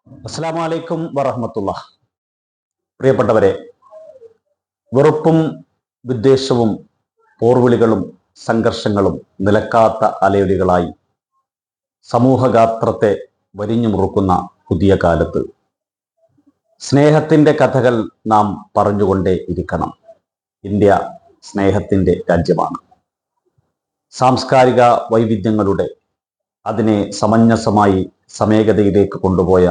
അസ്സലാമു അലൈക്കും വറഹ്മത്തുള്ളാഹ്. പ്രിയപ്പെട്ടവരെ, വെറുപ്പും വിദ്വേഷവും പോർവിളികളും സംഘർഷങ്ങളും നിലക്കാത്ത അലയൊലികളായി സമൂഹഗാത്രത്തെ വരിഞ്ഞു മുറുക്കുന്ന പുതിയ കാലത്ത് സ്നേഹത്തിന്റെ കഥകൾ നാം പറഞ്ഞുകൊണ്ടേ ഇരിക്കണം. ഇന്ത്യ സ്നേഹത്തിന്റെ രാജ്യമാണ്. സാംസ്കാരിക വൈവിധ്യങ്ങളുടെ അതിനെ സമഞ്ജസമായി സമേകതയിലേക്ക് കൊണ്ടുപോയ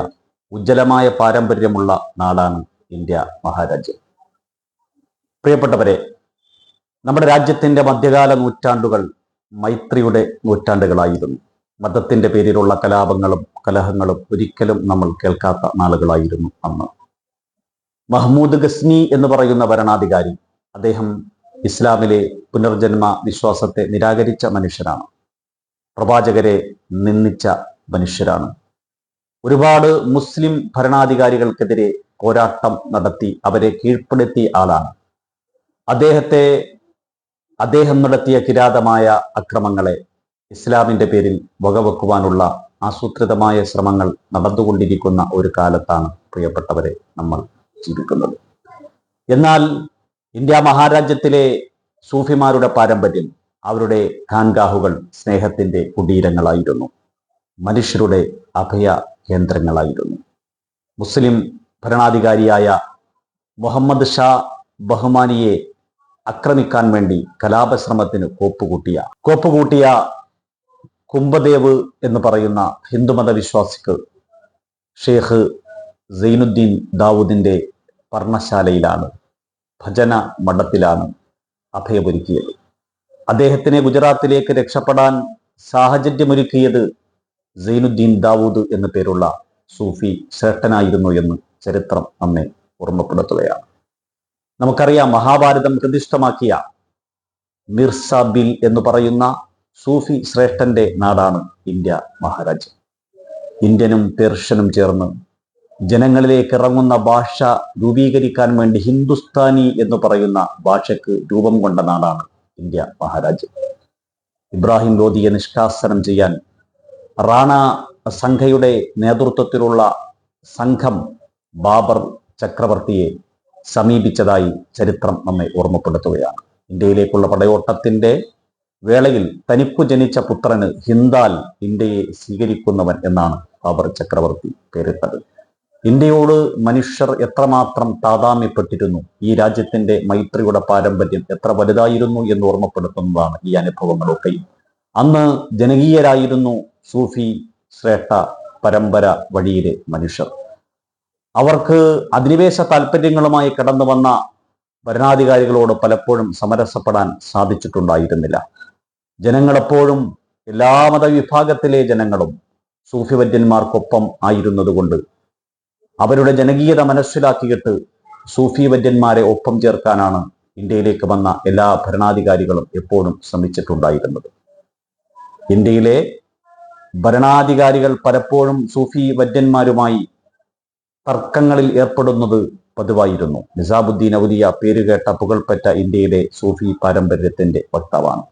ഉജ്ജ്വലമായ പാരമ്പര്യമുള്ള നാടാണ് ഇന്ത്യ മഹാരാജ്യം. പ്രിയപ്പെട്ടവരെ, നമ്മുടെ രാജ്യത്തിന്റെ മധ്യകാല നൂറ്റാണ്ടുകൾ മൈത്രിയുടെ നൂറ്റാണ്ടുകളായിരുന്നു. മതത്തിന്റെ പേരിലുള്ള കലാപങ്ങളും കലഹങ്ങളും ഒരിക്കലും നമ്മൾ കേൾക്കാത്ത നാളുകളായിരുന്നു അന്ന്. മഹ്മൂദ് ഗസ്നി എന്ന് പറയുന്ന ഭരണാധികാരി, അദ്ദേഹം ഇസ്ലാമിലെ പുനർജന്മ വിശ്വാസത്തെ നിരാകരിച്ച മനുഷ്യരാണ്. പ്രവാചകരെ നിന്ദിച്ച മനുഷ്യരാണ്. ഒരുപാട് മുസ്ലിം ഭരണാധികാരികൾക്കെതിരെ പോരാട്ടം നടത്തി അവരെ കീഴ്പ്പെടുത്തിയ ആളാണ്. അദ്ദേഹം നടത്തിയ കിരാതമായ അക്രമങ്ങളെ ഇസ്ലാമിന്റെ പേരിൽ വകവെക്കുവാനുള്ള ആസൂത്രിതമായ ശ്രമങ്ങൾ നടന്നുകൊണ്ടിരിക്കുന്ന ഒരു കാലത്താണ് പ്രിയപ്പെട്ടവരെ നമ്മൾ ജീവിക്കുന്നത്. എന്നാൽ ഇന്ത്യ മഹാരാജ്യത്തിലെ സൂഫിമാരുടെ പാരമ്പര്യം, അവരുടെ ഖാൻഗാഹുകൾ സ്നേഹത്തിന്റെ കുടീരങ്ങളായിരുന്നു, മനുഷ്യരുടെ അഭയ കേന്ദ്രങ്ങളായിരുന്നു. മുസ്ലിം ഭരണാധികാരിയായ മുഹമ്മദ് ഷാ ബഹ്മാനിയെ ആക്രമിക്കാൻ വേണ്ടി കലാപശ്രമത്തിന് കോപ്പുകൂട്ടിയ കുംഭദേവ് എന്ന് പറയുന്ന ഹിന്ദുമത വിശ്വാസിക്ക് ഷേഖ് സൈനുദ്ദീൻ ദാവൂദിന്റെ പർണശാലയിലാണ്, ഭജന മഠത്തിലാണ് അഭയമൊരുക്കിയത്. അദ്ദേഹത്തിനെ ഗുജറാത്തിലേക്ക് രക്ഷപ്പെടാൻ സാഹചര്യമൊരുക്കിയത് സൈനുദ്ദീൻ ദാവൂദ് എന്നു പേരുള്ള സൂഫി ശ്രേഷ്ഠനായിരുന്നു എന്ന് ചരിത്രം നമ്മെ ഓർമ്മപ്പെടുത്തുകയാണ്. നമുക്കറിയാം, മഹാഭാരതം പ്രതിഷ്ഠമാക്കിയ മിർസാബിൽ എന്ന് പറയുന്ന സൂഫി ശ്രേഷ്ഠന്റെ നാടാണ് ഇന്ത്യ മഹാരാജ്യം. ഇന്ത്യനും പേർഷ്യനും ചേർന്ന് ജനങ്ങളിലേക്ക് ഇറങ്ങുന്ന ഭാഷ രൂപീകരിക്കാൻ വേണ്ടി ഹിന്ദുസ്ഥാനി എന്ന് പറയുന്ന ഭാഷയ്ക്ക് രൂപം കൊണ്ട നാടാണ് ഇന്ത്യ മഹാരാജ്യം. ഇബ്രാഹിം ലോധിയെ നിഷ്കാസനം ചെയ്യാൻ റാണ സംഘയുടെ നേതൃത്വത്തിലുള്ള സംഘം ബാബർ ചക്രവർത്തിയെ സമീപിച്ചതായി ചരിത്രം നമ്മെ ഓർമ്മപ്പെടുത്തുകയാണ്. ഇന്ത്യയിലേക്കുള്ള പടയോട്ടത്തിന്റെ വേളയിൽ തനിക്കു ജനിച്ച പുത്രന് ഹിന്ദാൽ ഇന്ത്യയെ സ്വീകരിക്കുന്നവൻ എന്നാണ് ബാബർ ചക്രവർത്തി പേരിട്ടത്. ഇന്ത്യയോട് മനുഷ്യർ എത്രമാത്രം താതാമ്യപ്പെട്ടിരുന്നു, ഈ രാജ്യത്തിന്റെ മൈത്രിയുടെ പാരമ്പര്യം എത്ര വലുതായിരുന്നു എന്ന് ഓർമ്മപ്പെടുത്തുന്നതാണ് ഈ അനുഭവങ്ങളൊക്കെയും. അന്ന് ജനകീയരായിരുന്നു സൂഫി ശ്രേഷ്ഠ പരമ്പര വഴിയിലെ മനുഷ്യർ. അവർക്ക് അധിനിവേശ താല്പര്യങ്ങളുമായി കടന്നു വന്ന ഭരണാധികാരികളോട് പലപ്പോഴും സമരസപ്പെടാൻ സാധിച്ചിട്ടുണ്ടായിരുന്നില്ല. ജനങ്ങളെപ്പോഴും, എല്ലാ മതവിഭാഗത്തിലെ ജനങ്ങളും സൂഫി വര്യന്മാർക്കൊപ്പം ആയിരുന്നതുകൊണ്ട് അവരുടെ ജനകീയത മനസ്സിലാക്കിയിട്ട് സൂഫി വര്യന്മാരെ ഒപ്പം ചേർക്കാനാണ് ഇന്ത്യയിലേക്ക് വന്ന എല്ലാ ഭരണാധികാരികളും എപ്പോഴും ശ്രമിച്ചിട്ടുണ്ടായിരുന്നത്. ഇന്ത്യയിലെ ഭരണാധികാരികൾ പലപ്പോഴും സൂഫി വര്യന്മാരുമായി തർക്കങ്ങളിൽ ഏർപ്പെടുന്നത് പതിവായിരുന്നു. നിസാമുദ്ദീൻ ഔലിയ പേരുകേട്ട പുകൾപ്പെട്ട ഇന്ത്യയിലെ സൂഫി പാരമ്പര്യത്തിന്റെ വക്താവാണ്.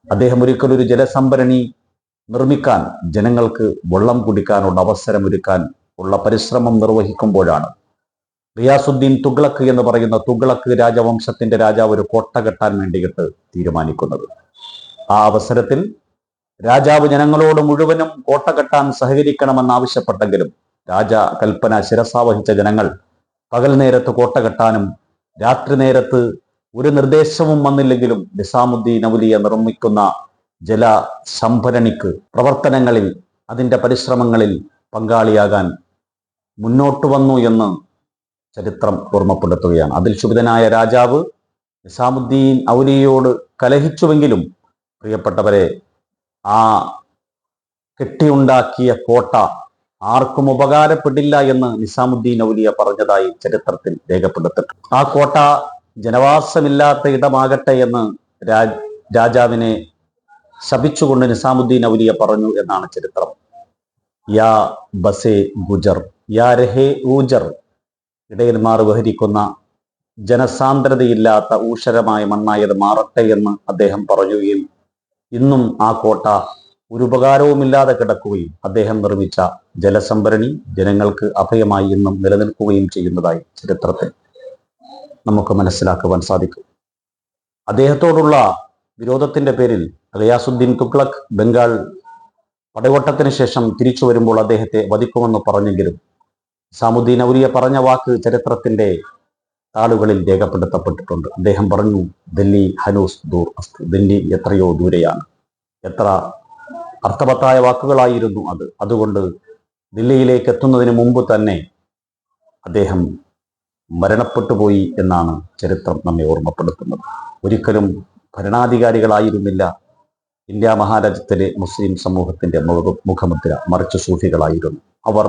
അദ്ദേഹം ഒരിക്കലൊരു ജലസംഭരണി നിർമ്മിക്കാൻ, ജനങ്ങൾക്ക് വെള്ളം കുടിക്കാനുള്ള അവസരമൊരുക്കാൻ ഉള്ള പരിശ്രമം നിർവഹിക്കുമ്പോഴാണ് റിയാസുദ്ദീൻ തുഗ്ലക്ക് എന്ന് പറയുന്ന തുഗ്ലക്ക് രാജവംശത്തിന്റെ രാജാവ് ഒരു കോട്ട കെട്ടാൻ വേണ്ടിയിട്ട് തീരുമാനിക്കുന്നത്. ആ അവസരത്തിൽ രാജാവ് ജനങ്ങളോട് മുഴുവനും കോട്ട കെട്ടാൻ സഹകരിക്കണമെന്ന് ആവശ്യപ്പെട്ടെങ്കിലും രാജകൽപ്പന ശിരസാവഹിച്ച ജനങ്ങൾ പകൽ നേരത്ത് കോട്ട കെട്ടാനും രാത്രി നേരത്ത് ഒരു നിർദ്ദേശവും വന്നില്ലെങ്കിലും നിസാമുദ്ദീൻ ഔലിയ നിർമ്മിക്കുന്ന ജലസംഭരണിക്ക് പ്രവർത്തനങ്ങളിൽ, അതിൻ്റെ പരിശ്രമങ്ങളിൽ പങ്കാളിയാകാൻ മുന്നോട്ട് വന്നു എന്ന് ചരിത്രം ഓർമ്മപ്പെടുത്തുകയാണ്. അതിൽ ക്ഷുഭിതനായ രാജാവ് നിസാമുദ്ദീൻ ഔലിയയോട് കലഹിച്ചുവെങ്കിലും പ്രിയപ്പെട്ടവരെ, ആ കെട്ടിയുണ്ടാക്കിയ കോട്ട ആർക്കും ഉപകാരപ്പെടില്ല എന്ന് നിസാമുദ്ദീൻ ഔലിയ പറഞ്ഞതായി ചരിത്രത്തിൽ രേഖപ്പെടുത്തിയിട്ടുണ്ട്. ആ കോട്ട ജനവാസമില്ലാത്ത ഇടമാകട്ടെ എന്ന് രാജാവിനെ ശപിച്ചുകൊണ്ട് നിസാമുദ്ദീൻ ഔലിയ പറഞ്ഞു എന്നാണ് ചരിത്രം. യാ ബസേ ഗുജർ, യാ രഹേ ഊജർ, ഇടയന്മാർ വഹരിക്കുന്ന ജനസാന്ദ്രതയില്ലാത്ത ഊഷരമായ മണ്ണായത് മാറട്ടെ എന്ന് അദ്ദേഹം പറയുകയും ഇന്നും ആ കോട്ട ഒരു ഉപകാരവുമില്ലാതെ കിടക്കുകയും അദ്ദേഹം നിർമ്മിച്ച ജലസംഭരണി ജനങ്ങൾക്ക് അഭയമായി ഇന്നും നിലനിൽക്കുകയും ചെയ്യുന്നതായി ചരിത്രത്തിൽ നമുക്ക് മനസ്സിലാക്കുവാൻ സാധിക്കും. അദ്ദേഹത്തോടുള്ള വിരോധത്തിന്റെ പേരിൽ ഗയാസുദ്ദീൻ തുഗ്ലക് ബംഗാൾ പടയോട്ടത്തിന് ശേഷം തിരിച്ചു വരുമ്പോൾ അദ്ദേഹത്തെ വധിക്കുമെന്ന് പറഞ്ഞെങ്കിലും നിസാമുദ്ദീൻ ഔലിയ പറഞ്ഞ വാക്ക് ചരിത്രത്തിന്റെ താളുകളിൽ രേഖപ്പെടുത്തപ്പെട്ടിട്ടുണ്ട്. അദ്ദേഹം പറഞ്ഞു, ദില്ലി ഹനൂസ് ദൂർ അസ്ത്, ദില്ലി എത്രയോ ദൂരെയാണ്. എത്ര അർത്ഥവത്തായ വാക്കുകളായിരുന്നു അത്. അതുകൊണ്ട് ദില്ലിയിലേക്ക് എത്തുന്നതിന് മുമ്പ് തന്നെ അദ്ദേഹം മരണപ്പെട്ടുപോയി എന്നാണ് ചരിത്രം നമ്മെ ഓർമ്മപ്പെടുത്തുന്നത്. ഒരിക്കലും ഭരണാധികാരികളായിരുന്നില്ല ഇന്ത്യ മഹാരാജ്യത്തിലെ മുസ്ലിം സമൂഹത്തിന്റെ മുഖമുദ്ര, മറിച്ച് സൂഫികളായിരുന്നു. അവർ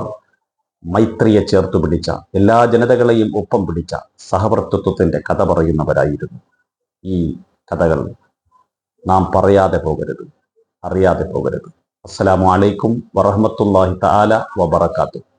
മൈത്രിയെ ചേർത്തു പിടിച്ച, എല്ലാ ജനതകളെയും ഒപ്പം പിടിച്ച സഹവർത്തിത്വത്തിന്റെ കഥ പറയുന്നവരായിരുന്നു. ഈ കഥകൾ നാം പറയാതെ പോകരുത്, അറിയാതെ പോകരുത്. അസ്സലാമു അലൈക്കും വറഹ്മത്തുള്ളാഹി തആല വബറകാതുഹു.